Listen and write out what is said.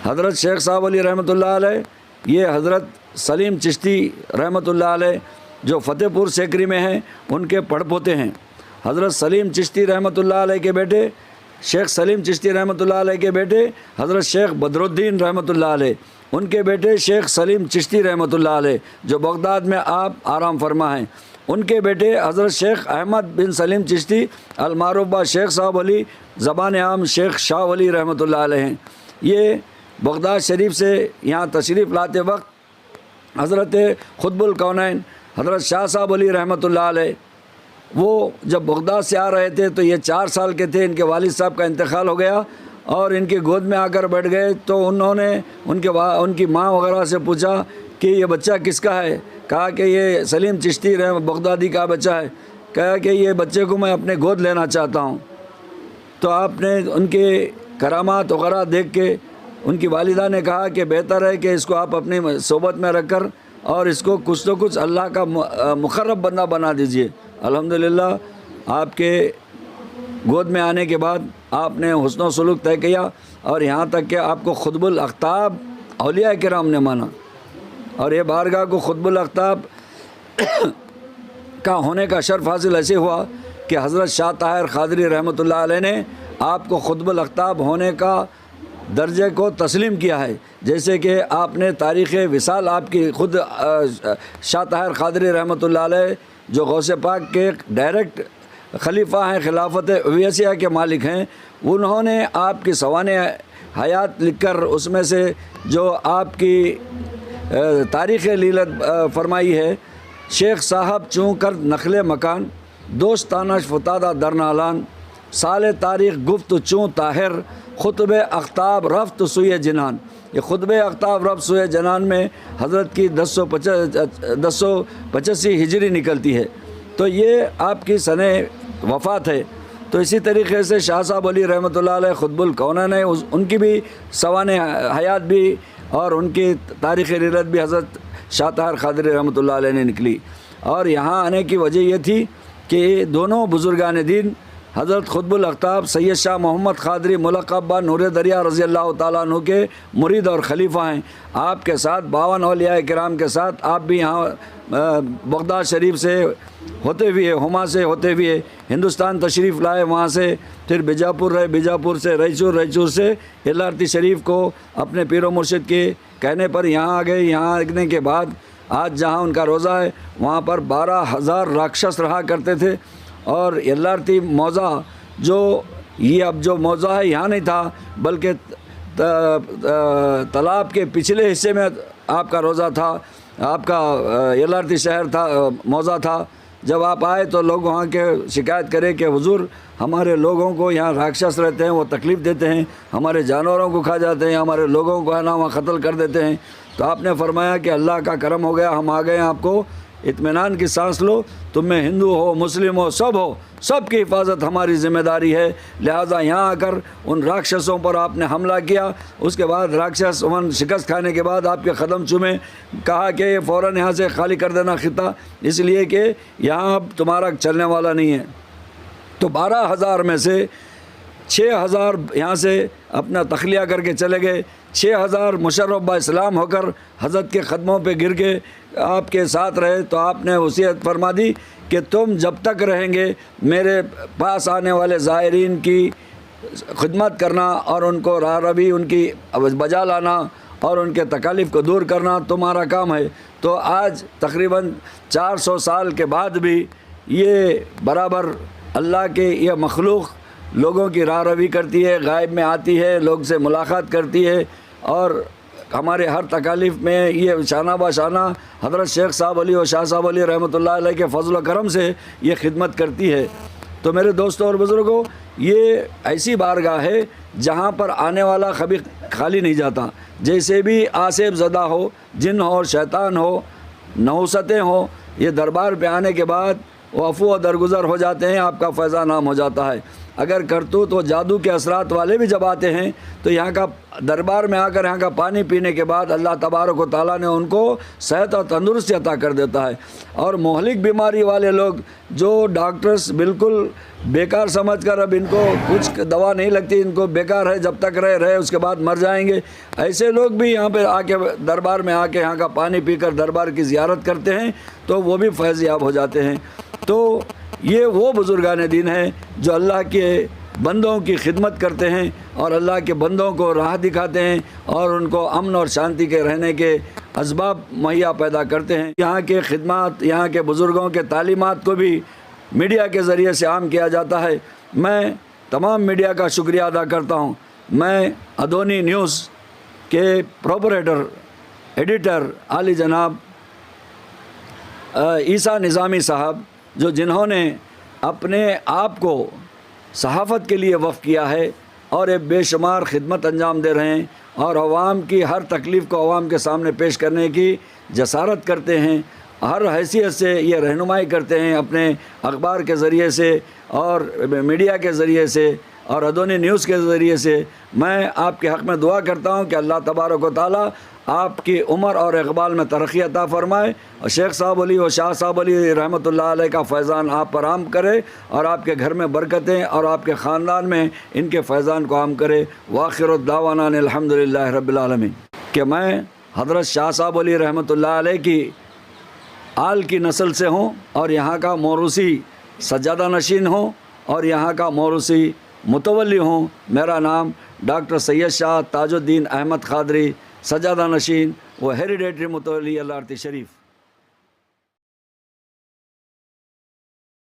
حضرت شیخ صاحب علی رحمۃ اللہ علیہ، یہ حضرت سلیم چشتی رحمۃ اللہ علیہ جو فتح پور سیکری میں ہیں ان کے پڑ پوتے ہیں۔ حضرت سلیم چشتی رحمۃ اللہ علیہ کے بیٹے، شیخ سلیم چشتی رحمۃ اللہ علیہ کے بیٹے حضرت شیخ بدر الدین رحمۃ اللہ علیہ، ان کے بیٹے شیخ سلیم چشتی رحمۃ اللہ علیہ جو بغداد میں آپ آرام فرما ہیں، ان کے بیٹے حضرت شیخ احمد بن سلیم چشتی المعروف با شیخ صاحب علی زبان عام شیخ شاہ ولی رحمۃ اللہ علیہ ہیں۔ یہ بغداد شریف سے یہاں تشریف لاتے وقت حضرت قطب الکونین حضرت شاہ صاحب علی رحمۃ اللہ علیہ وہ جب بغداد سے آ رہے تھے تو یہ 4 سال کے تھے، ان کے والد صاحب کا انتقال ہو گیا اور ان کی گود میں آ کر بیٹھ گئے، تو انہوں نے ان کی ماں وغیرہ سے پوچھا کہ یہ بچہ کس کا ہے؟ کہا کہ یہ سلیم چشتی بغدادی کا بچہ ہے۔ کہا کہ یہ بچے کو میں اپنے گود لینا چاہتا ہوں۔ تو آپ نے ان کے کرامات وغیرہ دیکھ کے ان کی والدہ نے کہا کہ بہتر ہے کہ اس کو آپ اپنی صحبت میں رکھ کر اور اس کو کچھ تو کچھ اللہ کا مقرب بندہ بنا دیجئے۔ الحمدللہ آپ کے گود میں آنے کے بعد آپ نے حسن و سلوک طے کیا اور یہاں تک کہ آپ کو قطب الاقطاب اولیاء کرام نے مانا، اور یہ بارگاہ کو قطب الاقطاب کا ہونے کا شرف حاصل ایسے ہوا کہ حضرت شاہ طاہر قادری رحمۃ اللہ علیہ نے آپ کو قطب الاقطاب ہونے کا درجے کو تسلیم کیا ہے، جیسے کہ آپ نے تاریخ وصال آپ کی خود شاہ طاہر قادری رحمۃ اللہ علیہ جو غوث پاک کے ڈائریکٹ خلیفہ ہیں، خلافت اویسیہ کے مالک ہیں، انہوں نے آپ کی سوانح حیات لکھ کر اس میں سے جو آپ کی تاریخ لیلت فرمائی ہے، شیخ صاحب چوں کر نخل مکان دوستانہ فتادہ در نالان سال تاریخ گفت چوں طاہر خطب اقطاب رفت سوئے جنان۔ یہ خطب اقطاب رفت سوئے جنان میں حضرت کی 1085 ہجری نکلتی ہے، تو یہ آپ کی سنہ وفات ہے۔ تو اسی طریقے سے شاہ صاحب علی رحمۃ اللہ علیہ قطب الکونین ہے، ان کی بھی سوانح حیات بھی اور ان کی تاریخ لیلت بھی حضرت شاہ طاہر قادری رحمۃ اللہ علیہ نے نکلی۔ اور یہاں آنے کی وجہ یہ تھی کہ دونوں بزرگان دین حضرت قطب الاقطاب سید شاہ محمد قادری ملقب با نور دریا رضی اللہ تعالیٰ عنہ کے مرید اور خلیفہ ہیں۔ آپ کے ساتھ 52 اولیاء کرام کے ساتھ آپ بھی یہاں بغداد شریف سے ہوتے ہوئے، ہما سے ہوتے ہوئے ہندوستان تشریف لائے، وہاں سے پھر بیجاپور رہے، بیجاپور سے رائچور سے LRT شریف کو اپنے پیر و مرشد کے کہنے پر یہاں آ گئے۔ یہاں آنے کے بعد آج جہاں ان کا روزہ ہے وہاں پر 12,000 راکشس رہا کرتے تھے، اور LRT موضع جو یہ اب جو موضع ہے یہاں نہیں تھا بلکہ تالاب کے پچھلے حصے میں آپ کا روزہ تھا، آپ کا LRT شہر تھا، موضع تھا۔ جب آپ آئے تو لوگ وہاں کے شکایت کرے کہ حضور ہمارے لوگوں کو یہاں راکشس رہتے ہیں، وہ تکلیف دیتے ہیں، ہمارے جانوروں کو کھا جاتے ہیں، ہمارے لوگوں کو ہے نا وہاں قتل کر دیتے ہیں۔ تو آپ نے فرمایا کہ اللہ کا کرم ہو گیا، ہم آ گئے ہیں، آپ کو اطمینان کی سانس لو، تم میں ہندو ہو مسلم ہو، سب کی حفاظت ہماری ذمہ داری ہے۔ لہٰذا یہاں آ کر ان راکشسوں پر آپ نے حملہ کیا، اس کے بعد راکشس شکست کھانے کے بعد آپ کے قدم چومے، کہا کہ فوراً یہاں سے خالی کر دینا خطہ، اس لیے کہ یہاں اب تمہارا چلنے والا نہیں ہے۔ تو 12,000 میں سے 6,000 یہاں سے اپنا تخلیہ کر کے چلے گئے، 6,000 مشرف با اسلام ہو کر حضرت کے قدموں پہ گر کے آپ کے ساتھ رہے۔ تو آپ نے وصیت فرما دی کہ تم جب تک رہیں گے میرے پاس آنے والے زائرین کی خدمت کرنا اور ان کو راہ روی ان کی بجا لانا اور ان کے تکالیف کو دور کرنا تمہارا کام ہے۔ تو آج تقریباً 400 سال کے بعد بھی یہ برابر اللہ کے یہ مخلوق لوگوں کی راہ روی کرتی ہے، غائب میں آتی ہے، لوگ سے ملاقات کرتی ہے، اور ہمارے ہر تکالیف میں یہ شانہ بہ شانہ حضرت شیخ صاحب علی اور شاہ صاحب علی رحمۃ اللہ علیہ کے فضل و کرم سے یہ خدمت کرتی ہے۔ تو میرے دوستوں اور بزرگوں، یہ ایسی بارگاہ ہے جہاں پر آنے والا کبھی خالی نہیں جاتا۔ جیسے بھی آصف زدہ ہو، جن ہو، شیطان ہو، نحوستیں ہوں، یہ دربار پہ آنے کے بعد وہ عفو و درگزر ہو جاتے ہیں، آپ کا فیضان عام ہو جاتا ہے۔ اگر کرتوت و جادو کے اثرات والے بھی جب آتے ہیں تو یہاں کا دربار میں آ کر یہاں کا پانی پینے کے بعد اللہ تبارک و تعالیٰ نے ان کو صحت اور تندرستی عطا کر دیتا ہے۔ اور مہلک بیماری والے لوگ جو ڈاکٹرز بالکل بیکار سمجھ کر اب ان کو کچھ دوا نہیں لگتی، ان کو بیکار ہے، جب تک رہے اس کے بعد مر جائیں گے، ایسے لوگ بھی یہاں پہ آ کے دربار میں آ کے یہاں کا پانی پی کر دربار کی زیارت کرتے ہیں تو وہ بھی فیض یاب ہو جاتے ہیں۔ تو یہ وہ بزرگان دین ہیں جو اللہ کے بندوں کی خدمت کرتے ہیں اور اللہ کے بندوں کو راہ دکھاتے ہیں اور ان کو امن اور شانتی کے رہنے کے اسباب مہیا پیدا کرتے ہیں۔ یہاں کے خدمات، یہاں کے بزرگوں کے تعلیمات کو بھی میڈیا کے ذریعے سے عام کیا جاتا ہے۔ میں تمام میڈیا کا شکریہ ادا کرتا ہوں۔ میں ادونی نیوز کے پروپریٹر ایڈیٹر عالی جناب عیسیٰ نظامی صاحب، جو جنہوں نے اپنے آپ کو صحافت کے لیے وقف کیا ہے اور ایک بے شمار خدمت انجام دے رہے ہیں اور عوام کی ہر تکلیف کو عوام کے سامنے پیش کرنے کی جسارت کرتے ہیں، ہر حیثیت سے یہ رہنمائی کرتے ہیں اپنے اخبار کے ذریعے سے اور میڈیا کے ذریعے سے اور ادونی نیوز کے ذریعے سے۔ میں آپ کے حق میں دعا کرتا ہوں کہ اللہ تبارک و تعالیٰ آپ کی عمر اور اقبال میں ترقی عطا فرمائے اور شیخ صاحب علی و شاہ صاحب علی رحمۃ اللہ علیہ کا فیضان آپ پر عام کرے اور آپ کے گھر میں برکتیں اور آپ کے خاندان میں ان کے فیضان کو عام کرے۔ وآخر الدعوانا الحمد للہ رب العالمین۔ کہ میں حضرت شاہ صاحب علی رحمۃ اللہ علیہ کی آل کی نسل سے ہوں اور یہاں کا موروثی سجادہ نشین ہوں اور یہاں کا موروثی متولی ہوں۔ میرا نام ڈاکٹر سید شاہ تاج الدین احمد قادری، سجادہ نشین و ہیریڈیٹری متولی LRT شریف۔